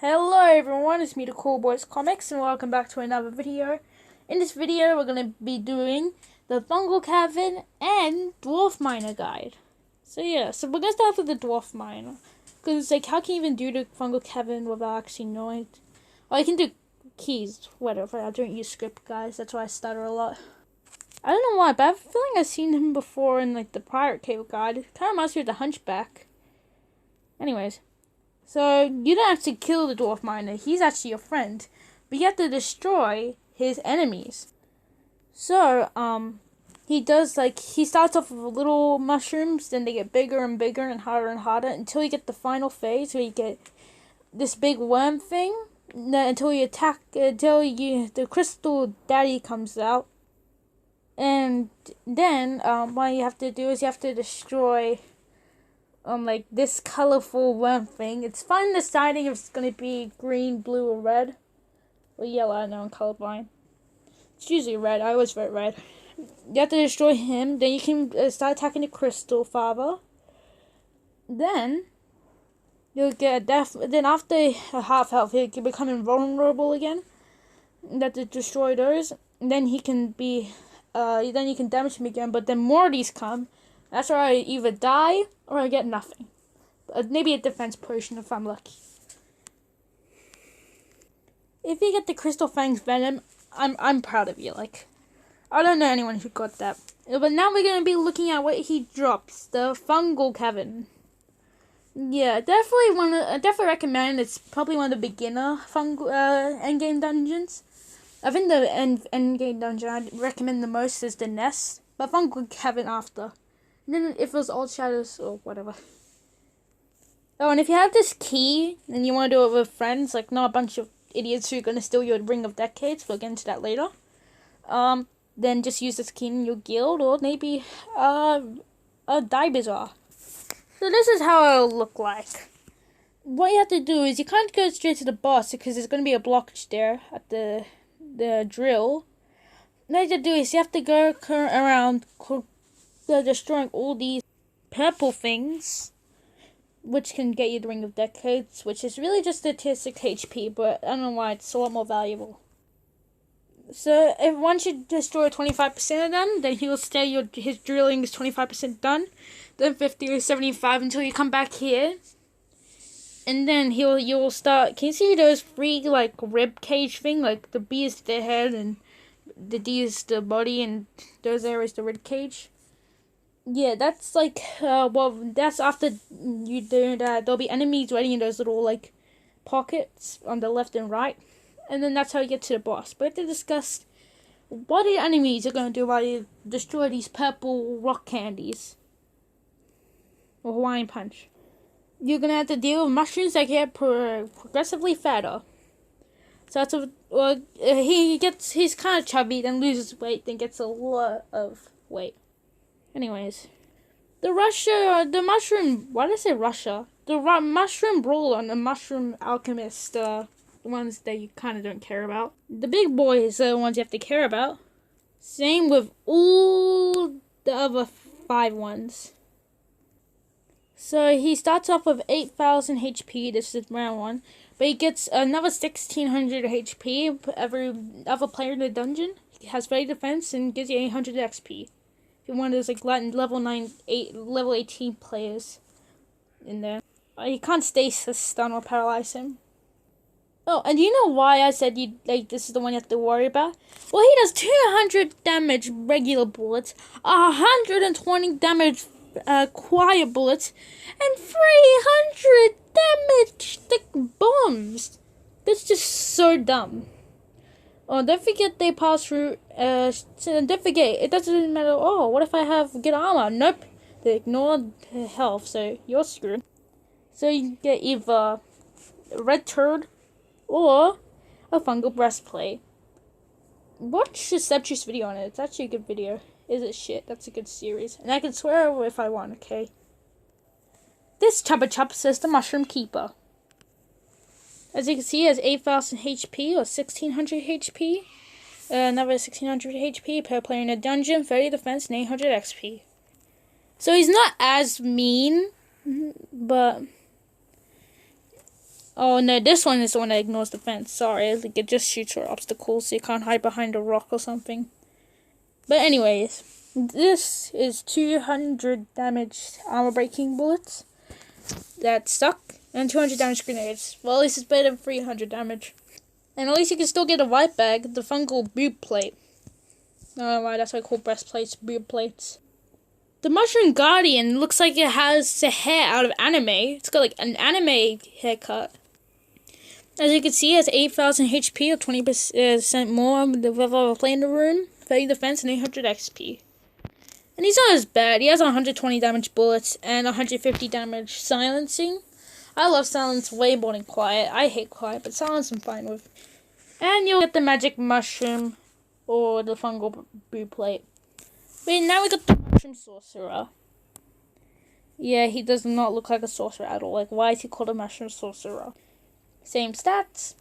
Hello everyone, it's me, the Cool Boys Comics, and welcome back to another video. In this video, we're going to be doing the Fungal Cavern and Dwarf Miner Guide. So we're going to start with the Dwarf Miner. Because, how can you even do the Fungal Cavern without actually knowing it? Oh, you can do keys, whatever. I don't use script, guys, that's why I stutter a lot. I don't know why, but I have a feeling I've seen him before in, the Pirate Cave Guide. It kind of reminds me of the Hunchback. Anyways. So, you don't have to kill the Dwarf Miner, he's actually your friend. But you have to destroy his enemies. So, he does, he starts off with little mushrooms, then they get bigger and bigger and harder until you get the final phase where you get this big worm thing. Until the Crystal Daddy comes out. And then, what you have to do is you have to destroy this colorful worm thing. It's fun deciding if it's gonna be green, blue, or red. Or yellow, I know, I'm colorblind. It's usually red, I always vote red. You have to destroy him, then you can start attacking the Crystal Father. Then, you'll get then after a half health, he'll become invulnerable again. You have to destroy those, and then he can be, then you can damage him again, but then more of these come. That's where I either die or I get nothing. Maybe a defense potion if I'm lucky. If you get the Crystal Fang's Venom, I'm proud of you. I don't know anyone who got that. But now we're gonna be looking at what he drops. The Fungal Cavern. Yeah, definitely recommend. It's probably one of the beginner fungal endgame dungeons. I think the endgame dungeon I'd recommend the most is the Nest, but Fungal Cavern after. And then if it was Old Shadows or whatever. Oh, and if you have this key and you want to do it with friends, not a bunch of idiots who are going to steal your Ring of Decades, we'll get into that later. Then just use this key in your guild or maybe a Die Bazaar. So this is how it'll look like. What you have to do is you can't go straight to the boss because there's going to be a blockage there at the drill. What you have to do is you have to go around destroying all these purple things, which can get you the Ring of Decades, which is really just a tier 6 HP, but I don't know why it's a lot more valuable. So once you destroy 25% of them, then he will say his drilling is 25% done, then 50 or 75 until you come back here, and then you'll start. Can you see those three rib cage thing? The B is the head and the D is the body, and those areas the rib cage. Yeah, that's that's after you do that. There'll be enemies waiting in those little pockets on the left and right, and then that's how you get to the boss. But we have to discuss what the enemies are going to do while you destroy these purple rock candies or Hawaiian Punch. You're gonna have to deal with mushrooms that get progressively fatter. So that's he's kind of chubby, then loses weight, then gets a lot of weight. Anyways, the mushroom, why did I say Russia? The mushroom brawler and the mushroom alchemist, the ones that you kind of don't care about. The big boys are the ones you have to care about. Same with all the other 5 ones. So he starts off with 8,000 HP, this is round 1. But he gets another 1,600 HP every other player in the dungeon. He has very defense and gives you 800 XP. If you're one of those level 18 players in there. You can't stasis stun or paralyze him. Oh, and do you know why I said this is the one you have to worry about? Well, he does 200 damage regular bullets, 120 damage quiet bullets, and 300 damage stick bombs. That's just so dumb. Oh, don't forget they pass through, don't forget, it doesn't matter, oh, what if I have good armor? Nope, they ignore the health, so you're screwed. So you get either a red turd, or a fungal breastplate. Watch the Septu's video on it, it's actually a good video. Is it shit? That's a good series. And I can swear if I want, okay? This Chubba Chup says the Mushroom Keeper. As you can see, he has 8,000 HP or 1,600 HP. Another 1,600 HP per player in a dungeon, 30 defense, and 800 XP. So he's not as mean, but Oh no, this one is the one that ignores defense. Sorry, like it just shoots for obstacles, so you can't hide behind a rock or something. But anyways, this is 200 damage armor breaking bullets that suck, and 200 damage grenades. Well, at least it's better than 300 damage. And at least you can still get a white bag, the fungal boot plate. I don't know why that's why I call breastplates boot plates. The Mushroom Guardian looks like it has the hair out of anime. It's got like an anime haircut. As you can see, it has 8,000 HP or 20% more than the other player in the room, 30 defense and 800 XP. And he's not as bad. He has 120 damage bullets and 150 damage silencing. I love silence way more than quiet. I hate quiet, but silence I'm fine with. And you'll get the magic mushroom or the fungal boot plate. Wait, now we got the mushroom sorcerer. Yeah, he does not look like a sorcerer at all. Like, why is he called a mushroom sorcerer? Same stats.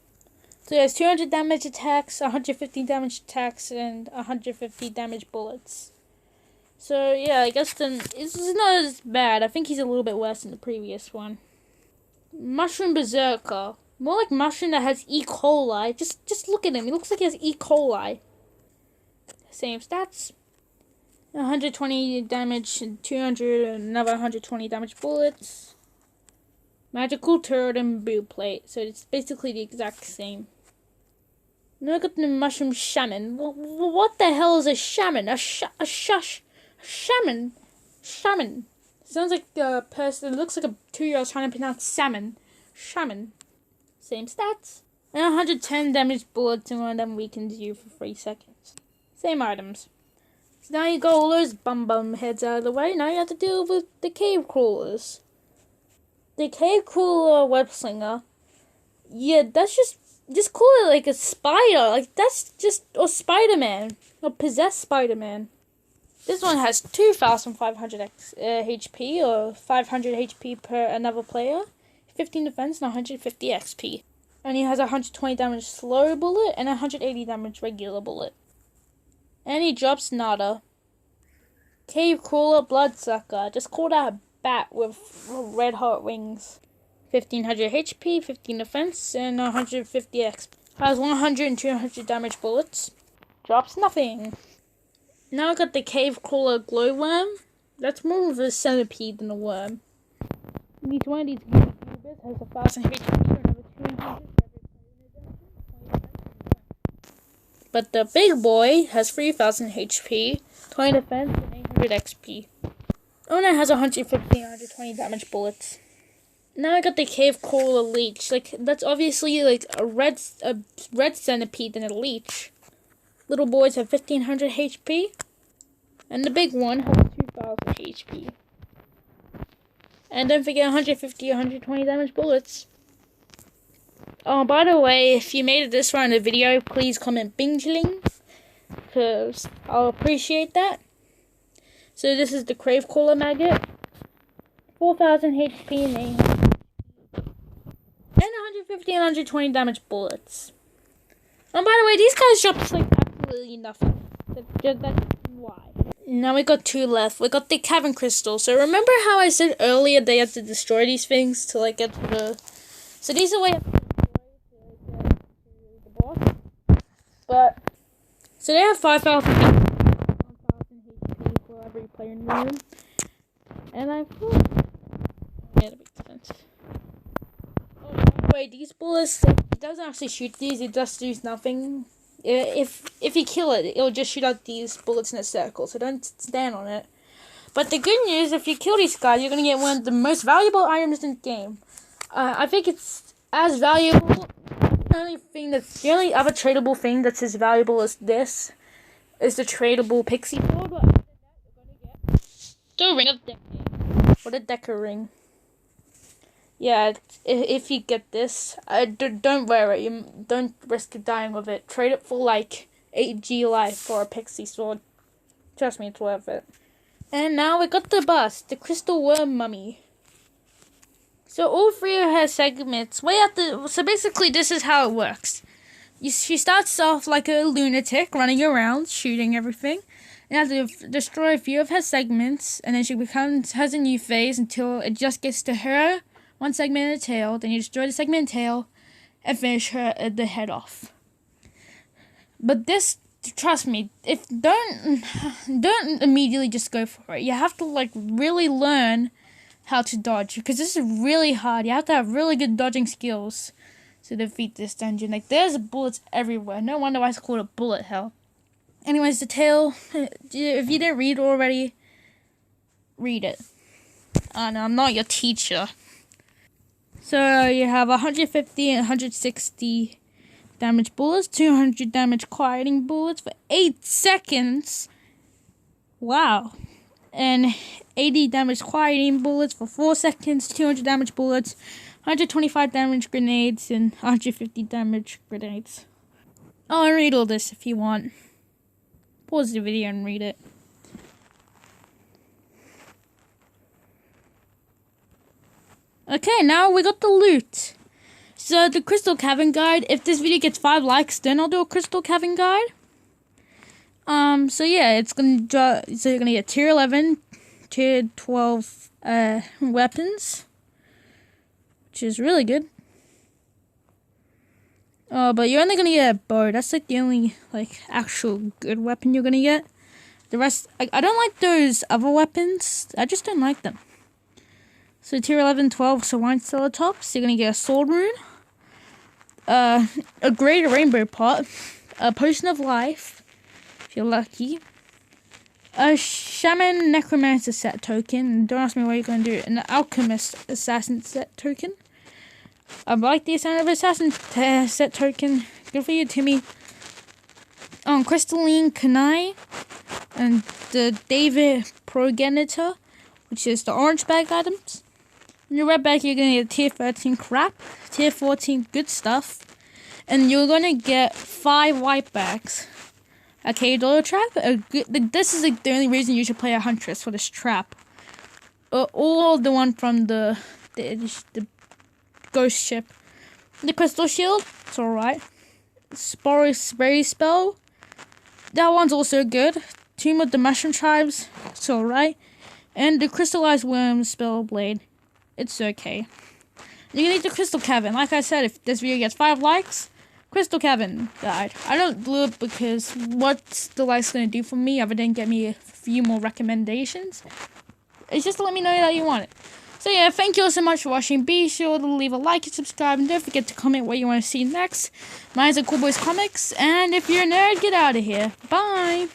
So he has 200 damage attacks, 150 damage attacks, and 150 damage bullets. So yeah, I guess then it's not as bad. I think he's a little bit worse than the previous one. Mushroom Berserker. More like mushroom that has E. coli. Just look at him. He looks like he has E. coli. Same stats. 120 damage, and 200, and another 120 damage bullets. Magical turret and boot plate. So it's basically the exact same. Now I got the mushroom shaman. What the hell is a shaman? A shaman? Shaman. Sounds like a person. It looks like a 2-year-old trying to pronounce salmon. Shaman. Same stats. And 110 damage bullets, and one of them weakens you for 3 seconds. Same items. So now you got all those bum heads out of the way. Now you have to deal with the cave crawlers. The cave crawler web slinger. Yeah, that's just call it like a spider. Like that's just or Spider-Man or possessed Spider-Man. This one has 2,500 HP or 500 HP per another player, 15 defense and 150 XP. And he has 120 damage slow bullet and 180 damage regular bullet. And he drops nada. Cave crawler bloodsucker. Just call that a bat with red hot wings. 1500 HP, 15 defense, and 150 XP. Has 100 and 200 damage bullets. Drops nothing. Now I got the cave crawler glowworm. That's more of a centipede than a worm. Each one of these cubes has 1,000 HP or another 200. But the big boy has 3,000 HP, 20 defense, and 800 XP. Ona has 150 and 120 damage bullets. Now I got the cave crawler leech. Like that's obviously like a red centipede than a leech. Little boys have 1,500 HP, and the big one has 2,000 HP. And don't forget 150, 120 damage bullets. Oh, by the way, if you made it this far in the video, please comment Bingeling, because I'll appreciate that. So this is the Crave Crawler Maggot. 4,000 HP and 800 and 150 and 120 damage bullets. And by the way, these guys dropped like absolutely nothing. That's why. Now we got 2 left. We got the cavern crystal. So remember how I said earlier they had to destroy these things to like get to the. So these are way. But so they have 5,000 HP for every player in the room, and I thought yeah, that makes sense. Oh, by the way, these bullets it doesn't actually shoot these; it just does nothing. If you kill it, it'll just shoot out these bullets in a circle. So don't stand on it. But the good news, if you kill these guys, you're gonna get one of the most valuable items in the game. I think it's as valuable. The only other tradable thing that's as valuable as this is the tradable pixie sword. But other than that, you're gonna get the ring of decade or the Decker ring. Yeah, if you get this, don't wear it. You don't risk dying with it. Trade it for like 8G life for a pixie sword. Trust me, it's worth it. And now we got the bust, the crystal worm mummy. So all 3 of her segments, so basically this is how it works. She starts off like a lunatic, running around, shooting everything. And has to destroy a few of her segments, and then she has a new phase until it just gets to her one segment of the tail, then you destroy the segment of the tail, and finish the head off. But this, trust me, don't immediately just go for it. You have to like really learn how to dodge, because this is really hard. You have to have really good dodging skills to defeat this dungeon. Like, there's bullets everywhere. No wonder why it's called a bullet hell. Anyways, the tail, if you didn't read it already, read it. No, I'm not your teacher. So you have 150 and 160 damage bullets, 200 damage quieting bullets for 8 seconds. Wow. And 80 damage quieting bullets for 4 seconds, 200 damage bullets, 125 damage grenades, and 150 damage grenades. I'll read all this if you want. Pause the video and read it. Okay, now we got the loot. So the Crystal Cavern guide, if this video gets 5 likes, then I'll do a Crystal Cavern guide. So yeah, so you're gonna get tier 11, tier 12 weapons, which is really good. But you're only gonna get a bow. That's like the only like actual good weapon you're gonna get. The rest, I don't like those other weapons. I just don't like them. So tier 11, 12, so wine cellar tops. You're gonna get a sword rune, a great rainbow pot, a potion of life, if you're lucky, a shaman necromancer set token. Don't ask me what you're gonna do. An alchemist assassin set token. I like the sound of assassin set token. Good for you, Timmy. Crystalline Kanai and the David Progenitor, which is the orange bag items. In your red bag, you're going to get tier 13 crap, tier 14 good stuff, and you're going to get 5 white bags. Okay, dollar trap. This is like the only reason you should play a huntress for this trap. Or the one from the ghost ship. The crystal shield, it's alright. Spray spell, that one's also good. Tomb of the mushroom tribes, it's alright. And the crystallized worm spell blade, it's okay. You're gonna need the Crystal Cavern. Like I said, if this video gets 5 likes, Crystal Cavern guide. I don't do it because what's the likes gonna do for me other than get me a few more recommendations? It's just to let me know that you want it. So yeah, thank you all so much for watching. Be sure to leave a like and subscribe, and don't forget to comment what you want to see next. Mine's at Cool Boys Comics, and if you're a nerd, get out of here. Bye!